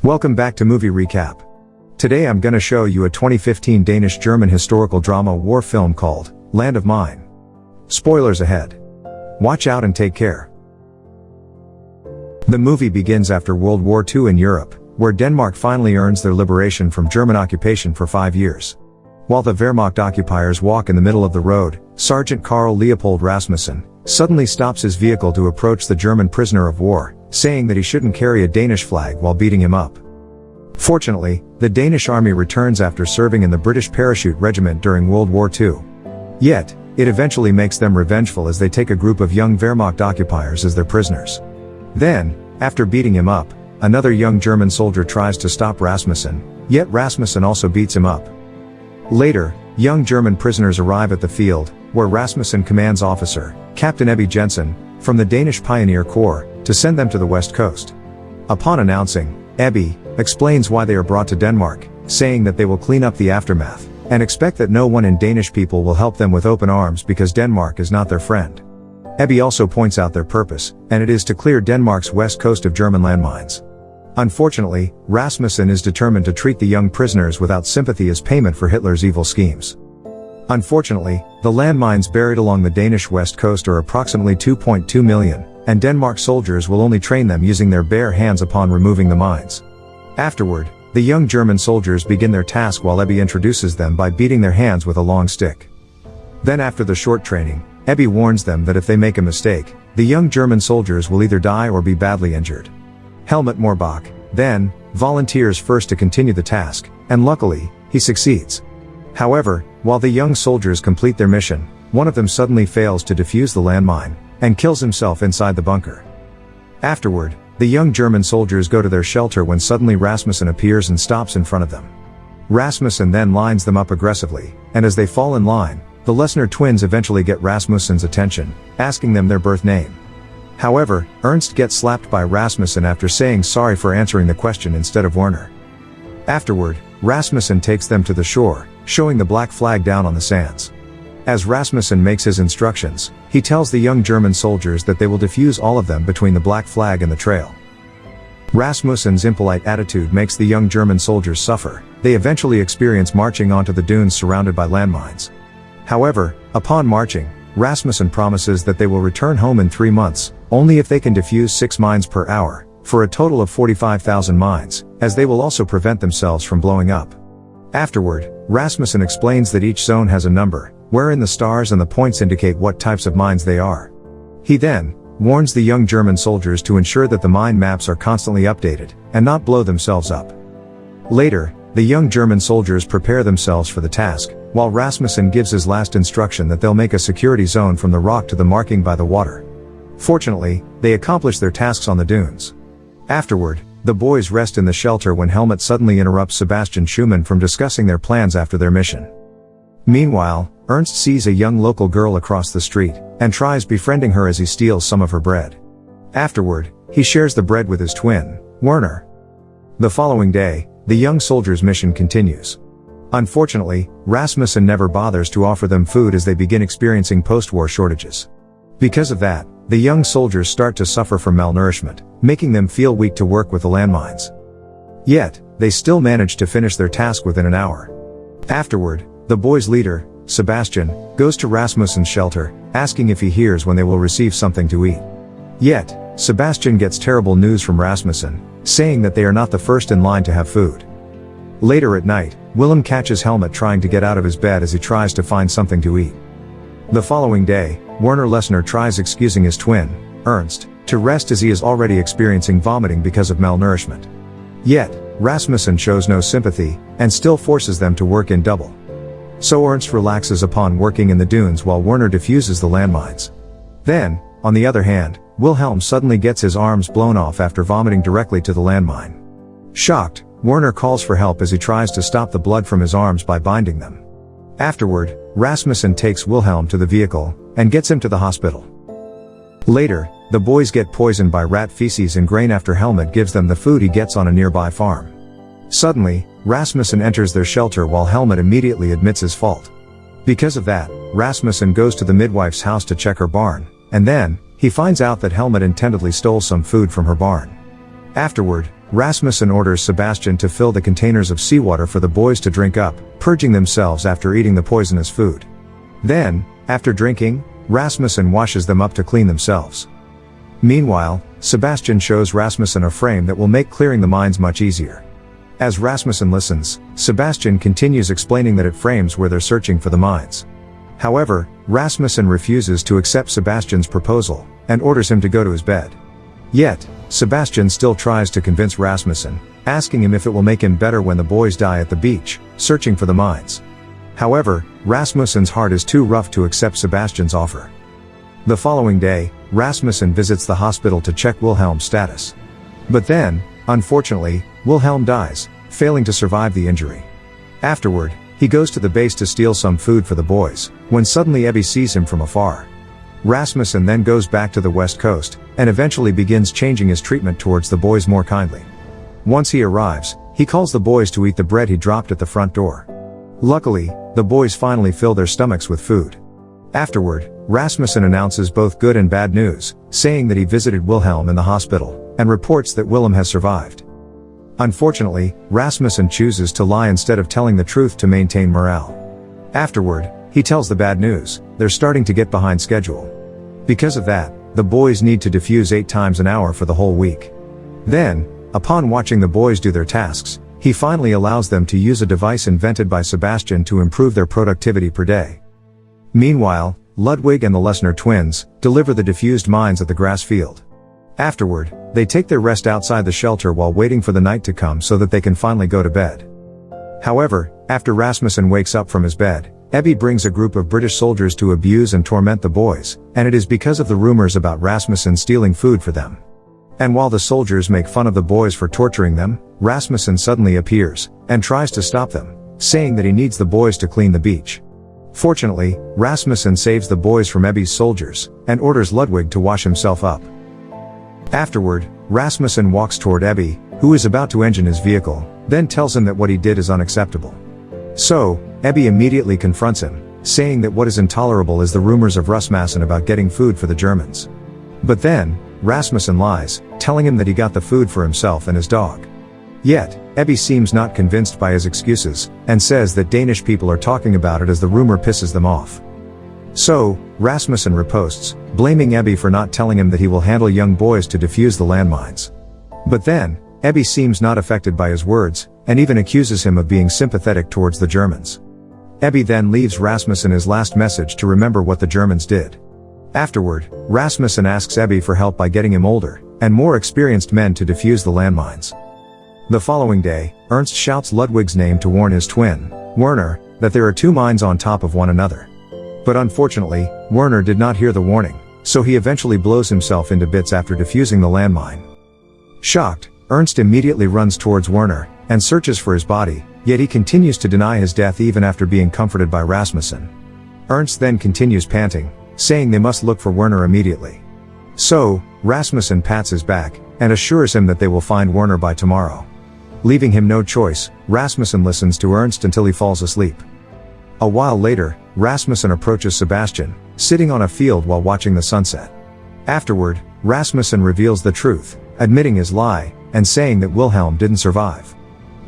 Welcome back to Movie Recap. Today I'm gonna show you a 2015 Danish-German historical drama war film called Land of Mine. Spoilers ahead. Watch out and take care. The movie begins after World War II in Europe, where Denmark finally earns their liberation from German occupation for 5 years. While the Wehrmacht occupiers walk in the middle of the road, Sergeant Carl Leopold Rasmussen suddenly stops his vehicle to approach the German prisoner of war, saying that he shouldn't carry a Danish flag while beating him up. Fortunately, the Danish army returns after serving in the British Parachute Regiment during World War II. Yet, it eventually makes them revengeful as they take a group of young Wehrmacht occupiers as their prisoners. Then, after beating him up, another young German soldier tries to stop Rasmussen, yet Rasmussen also beats him up. Later, young German prisoners arrive at the field, where Rasmussen commands officer, Captain Ebbe Jensen, from the Danish Pioneer Corps, to send them to the west coast. Upon announcing, Ebbe explains why they are brought to Denmark, saying that they will clean up the aftermath, and expect that no one in Danish people will help them with open arms because Denmark is not their friend. Ebbe also points out their purpose, and it is to clear Denmark's west coast of German landmines. Unfortunately, Rasmussen is determined to treat the young prisoners without sympathy as payment for Hitler's evil schemes. Unfortunately, the landmines buried along the Danish west coast are approximately 2.2 million, and Denmark soldiers will only train them using their bare hands upon removing the mines. Afterward, the young German soldiers begin their task while Ebbe introduces them by beating their hands with a long stick. Then after the short training, Ebbe warns them that if they make a mistake, the young German soldiers will either die or be badly injured. Helmut Moorbach, then, volunteers first to continue the task, and luckily, he succeeds. However, while the young soldiers complete their mission, one of them suddenly fails to defuse the landmine, and kills himself inside the bunker. Afterward, the young German soldiers go to their shelter when suddenly Rasmussen appears and stops in front of them. Rasmussen then lines them up aggressively, and as they fall in line, the Lesnar twins eventually get Rasmussen's attention, asking them their birth name. However, Ernst gets slapped by Rasmussen after saying sorry for answering the question instead of Werner. Afterward, Rasmussen takes them to the shore, showing the black flag down on the sands. As Rasmussen makes his instructions, he tells the young German soldiers that they will defuse all of them between the black flag and the trail. Rasmussen's impolite attitude makes the young German soldiers suffer. They eventually experience marching onto the dunes surrounded by landmines. However, upon marching, Rasmussen promises that they will return home in 3 months, only if they can defuse 6 mines per hour, for a total of 45,000 mines, as they will also prevent themselves from blowing up. Afterward, Rasmussen explains that each zone has a number, wherein the stars and the points indicate what types of mines they are. He then warns the young German soldiers to ensure that the mine maps are constantly updated, and not blow themselves up. Later, the young German soldiers prepare themselves for the task, while Rasmussen gives his last instruction that they'll make a security zone from the rock to the marking by the water. Fortunately, they accomplish their tasks on the dunes. Afterward, the boys rest in the shelter when Helmut suddenly interrupts Sebastian Schumann from discussing their plans after their mission. Meanwhile, Ernst sees a young local girl across the street, and tries befriending her as he steals some of her bread. Afterward, he shares the bread with his twin, Werner. The following day, the young soldier's mission continues. Unfortunately, Rasmussen never bothers to offer them food as they begin experiencing post-war shortages. Because of that, the young soldiers start to suffer from malnourishment, making them feel weak to work with the landmines. Yet, they still manage to finish their task within an hour. Afterward, the boys' leader, Sebastian, goes to Rasmussen's shelter, asking if he hears when they will receive something to eat. Yet, Sebastian gets terrible news from Rasmussen, saying that they are not the first in line to have food. Later at night, Willem catches Helmut trying to get out of his bed as he tries to find something to eat. The following day, Werner Lesnar tries excusing his twin, Ernst, to rest as he is already experiencing vomiting because of malnourishment. Yet, Rasmussen shows no sympathy, and still forces them to work in double. So Ernst relaxes upon working in the dunes while Werner defuses the landmines. Then, on the other hand, Wilhelm suddenly gets his arms blown off after vomiting directly to the landmine. Shocked, Werner calls for help as he tries to stop the blood from his arms by binding them. Afterward, Rasmussen takes Wilhelm to the vehicle, and gets him to the hospital. Later, the boys get poisoned by rat feces and grain after Helmut gives them the food he gets on a nearby farm. Suddenly, Rasmussen enters their shelter while Helmut immediately admits his fault. Because of that, Rasmussen goes to the midwife's house to check her barn, and then, he finds out that Helmut intendedly stole some food from her barn. Afterward, Rasmussen orders Sebastian to fill the containers of seawater for the boys to drink up, purging themselves after eating the poisonous food. Then, after drinking, Rasmussen washes them up to clean themselves. Meanwhile, Sebastian shows Rasmussen a frame that will make clearing the mines much easier. As Rasmussen listens, Sebastian continues explaining that it frames where they're searching for the mines. However, Rasmussen refuses to accept Sebastian's proposal, and orders him to go to his bed. Yet, Sebastian still tries to convince Rasmussen, asking him if it will make him better when the boys die at the beach, searching for the mines. However, Rasmussen's heart is too rough to accept Sebastian's offer. The following day, Rasmussen visits the hospital to check Wilhelm's status. But then, unfortunately, Wilhelm dies, failing to survive the injury. Afterward, he goes to the base to steal some food for the boys, when suddenly Ebbe sees him from afar. Rasmussen then goes back to the west coast, and eventually begins changing his treatment towards the boys more kindly. Once he arrives, he calls the boys to eat the bread he dropped at the front door. Luckily, the boys finally fill their stomachs with food. Afterward, Rasmussen announces both good and bad news, saying that he visited Wilhelm in the hospital, and reports that Wilhelm has survived. Unfortunately, Rasmussen chooses to lie instead of telling the truth to maintain morale. Afterward, he tells the bad news: they're starting to get behind schedule. Because of that, the boys need to defuse 8 times an hour for the whole week. Then, upon watching the boys do their tasks, he finally allows them to use a device invented by Sebastian to improve their productivity per day. Meanwhile, Ludwig and the Lesnar twins deliver the diffused mines at the grass field. Afterward, they take their rest outside the shelter while waiting for the night to come so that they can finally go to bed. However, after Rasmussen wakes up from his bed, Ebbe brings a group of British soldiers to abuse and torment the boys, and it is because of the rumors about Rasmussen stealing food for them. And while the soldiers make fun of the boys for torturing them, Rasmussen suddenly appears, and tries to stop them, saying that he needs the boys to clean the beach. Fortunately, Rasmussen saves the boys from Ebbe's soldiers, and orders Ludwig to wash himself up. Afterward, Rasmussen walks toward Ebbe, who is about to engine his vehicle, then tells him that what he did is unacceptable. So, Ebbe immediately confronts him, saying that what is intolerable is the rumors of Rasmussen about getting food for the Germans. But then, Rasmussen lies, telling him that he got the food for himself and his dog. Yet, Ebbe seems not convinced by his excuses, and says that Danish people are talking about it as the rumor pisses them off. So, Rasmussen riposts, blaming Ebbe for not telling him that he will handle young boys to defuse the landmines. But then, Ebbe seems not affected by his words, and even accuses him of being sympathetic towards the Germans. Ebbe then leaves Rasmussen his last message to remember what the Germans did. Afterward, Rasmussen asks Ebbe for help by getting him older, and more experienced men to defuse the landmines. The following day, Ernst shouts Ludwig's name to warn his twin, Werner, that there are 2 mines on top of one another. But unfortunately, Werner did not hear the warning, so he eventually blows himself into bits after defusing the landmine. Shocked, Ernst immediately runs towards Werner, and searches for his body, yet he continues to deny his death even after being comforted by Rasmussen. Ernst then continues panting, saying they must look for Werner immediately. So, Rasmussen pats his back, and assures him that they will find Werner by tomorrow. Leaving him no choice, Rasmussen listens to Ernst until he falls asleep. A while later, Rasmussen approaches Sebastian, sitting on a field while watching the sunset. Afterward, Rasmussen reveals the truth, admitting his lie, and saying that Wilhelm didn't survive.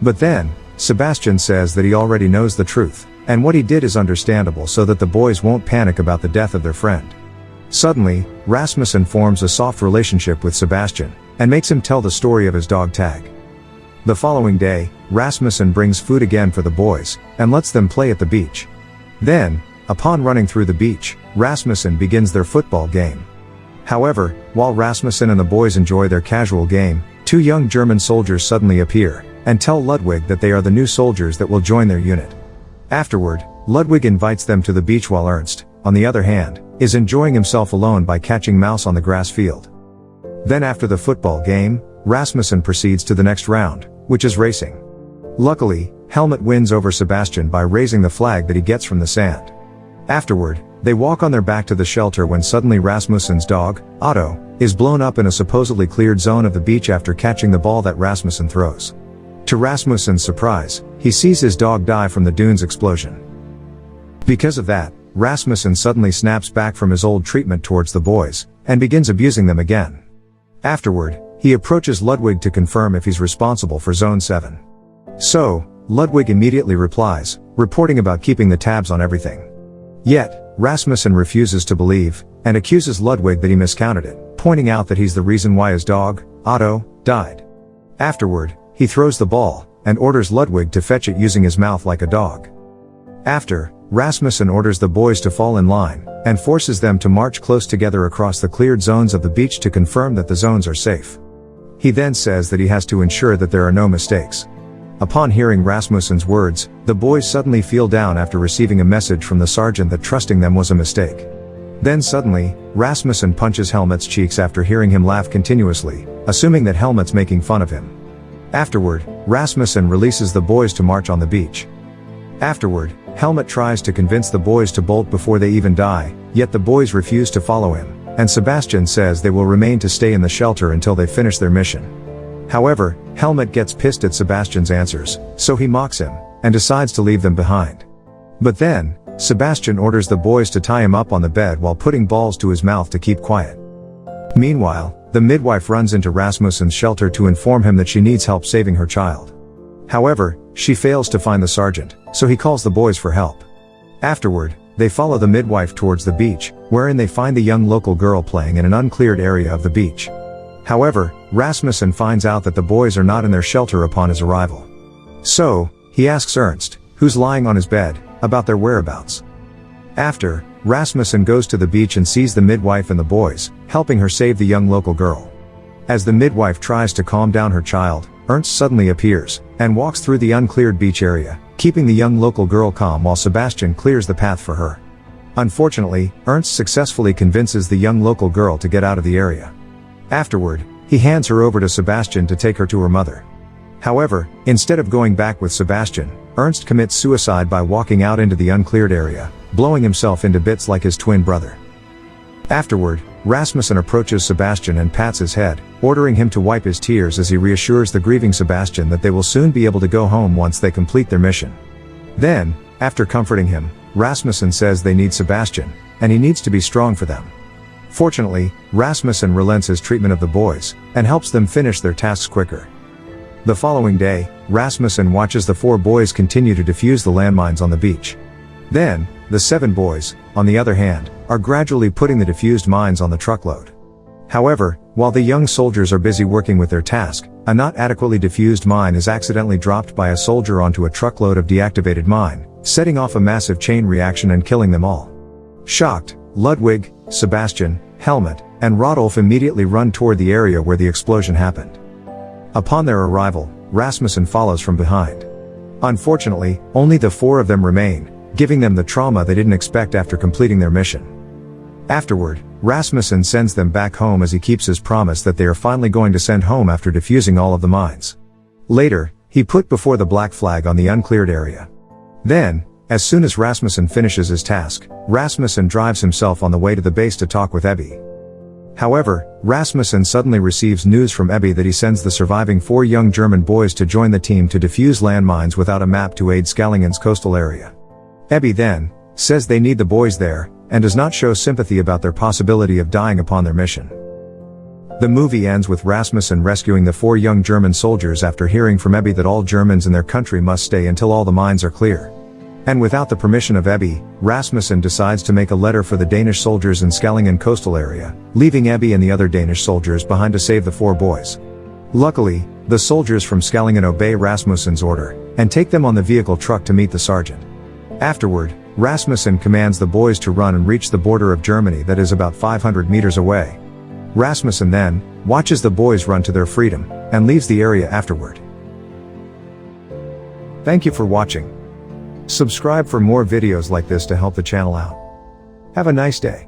But then, Sebastian says that he already knows the truth, and what he did is understandable so that the boys won't panic about the death of their friend. Suddenly, Rasmussen forms a soft relationship with Sebastian, and makes him tell the story of his dog Tag. The following day, Rasmussen brings food again for the boys, and lets them play at the beach. Then, upon running through the beach, Rasmussen begins their football game. However, while Rasmussen and the boys enjoy their casual game, 2 young German soldiers suddenly appear, and tell Ludwig that they are the new soldiers that will join their unit. Afterward, Ludwig invites them to the beach while Ernst, on the other hand, is enjoying himself alone by catching mouse on the grass field. Then after the football game, Rasmussen proceeds to the next round, which is racing. Luckily, Helmut wins over Sebastian by raising the flag that he gets from the sand. Afterward, they walk on their back to the shelter when suddenly Rasmussen's dog, Otto, is blown up in a supposedly cleared zone of the beach after catching the ball that Rasmussen throws. To Rasmussen's surprise, he sees his dog die from the dune's explosion. Because of that, Rasmussen suddenly snaps back from his old treatment towards the boys, and begins abusing them again. Afterward, he approaches Ludwig to confirm if he's responsible for Zone 7. So, Ludwig immediately replies, reporting about keeping the tabs on everything. Yet, Rasmussen refuses to believe, and accuses Ludwig that he miscounted it, pointing out that he's the reason why his dog, Otto, died. Afterward, he throws the ball, and orders Ludwig to fetch it using his mouth like a dog. After, Rasmussen orders the boys to fall in line, and forces them to march close together across the cleared zones of the beach to confirm that the zones are safe. He then says that he has to ensure that there are no mistakes. Upon hearing Rasmussen's words, the boys suddenly feel down after receiving a message from the sergeant that trusting them was a mistake. Then suddenly, Rasmussen punches Helmut's cheeks after hearing him laugh continuously, assuming that Helmut's making fun of him. Afterward, Rasmussen releases the boys to march on the beach. Afterward, Helmut tries to convince the boys to bolt before they even die, yet the boys refuse to follow him, and Sebastian says they will remain to stay in the shelter until they finish their mission. However, Helmut gets pissed at Sebastian's answers, so he mocks him, and decides to leave them behind. But then, Sebastian orders the boys to tie him up on the bed while putting balls to his mouth to keep quiet. Meanwhile, the midwife runs into Rasmussen's shelter to inform him that she needs help saving her child. However, she fails to find the sergeant, so he calls the boys for help. Afterward, they follow the midwife towards the beach, wherein they find the young local girl playing in an uncleared area of the beach. However, Rasmussen finds out that the boys are not in their shelter upon his arrival. So, he asks Ernst, who's lying on his bed, about their whereabouts. After, Rasmussen goes to the beach and sees the midwife and the boys, helping her save the young local girl. As the midwife tries to calm down her child, Ernst suddenly appears, and walks through the uncleared beach area, keeping the young local girl calm while Sebastian clears the path for her. Unfortunately, Ernst successfully convinces the young local girl to get out of the area. Afterward, he hands her over to Sebastian to take her to her mother. However, instead of going back with Sebastian, Ernst commits suicide by walking out into the uncleared area, blowing himself into bits like his twin brother. Afterward, Rasmussen approaches Sebastian and pats his head, ordering him to wipe his tears as he reassures the grieving Sebastian that they will soon be able to go home once they complete their mission. Then, after comforting him, Rasmussen says they need Sebastian, and he needs to be strong for them. Fortunately, Rasmussen relents his treatment of the boys, and helps them finish their tasks quicker. The following day, Rasmussen watches the 4 boys continue to defuse the landmines on the beach. Then, the 7 boys, on the other hand, are gradually putting the defused mines on the truckload. However, while the young soldiers are busy working with their task, a not adequately defused mine is accidentally dropped by a soldier onto a truckload of deactivated mine, setting off a massive chain reaction and killing them all. Shocked, Ludwig, Sebastian, Helmut, and Rodolf immediately run toward the area where the explosion happened. Upon their arrival, Rasmussen follows from behind. Unfortunately, only the 4 of them remain, giving them the trauma they didn't expect after completing their mission. Afterward, Rasmussen sends them back home as he keeps his promise that they are finally going to send home after defusing all of the mines. Later, he put before the black flag on the uncleared area. Then, as soon as Rasmussen finishes his task, Rasmussen drives himself on the way to the base to talk with Ebbe. However, Rasmussen suddenly receives news from Ebbe that he sends the surviving 4 young German boys to join the team to defuse landmines without a map to aid Skallingen's coastal area. Ebbe then says they need the boys there, and does not show sympathy about their possibility of dying upon their mission. The movie ends with Rasmussen rescuing the 4 young German soldiers after hearing from Ebbe that all Germans in their country must stay until all the mines are clear. And without the permission of Ebbe, Rasmussen decides to make a letter for the Danish soldiers in Skallingen coastal area, leaving Ebbe and the other Danish soldiers behind to save the 4 boys. Luckily, the soldiers from Skallingen obey Rasmussen's order, and take them on the vehicle truck to meet the sergeant. Afterward, Rasmussen commands the boys to run and reach the border of Germany that is about 500 meters away. Rasmussen then watches the boys run to their freedom, and leaves the area afterward. Thank you for watching. Subscribe for more videos like this to help the channel out. Have a nice day.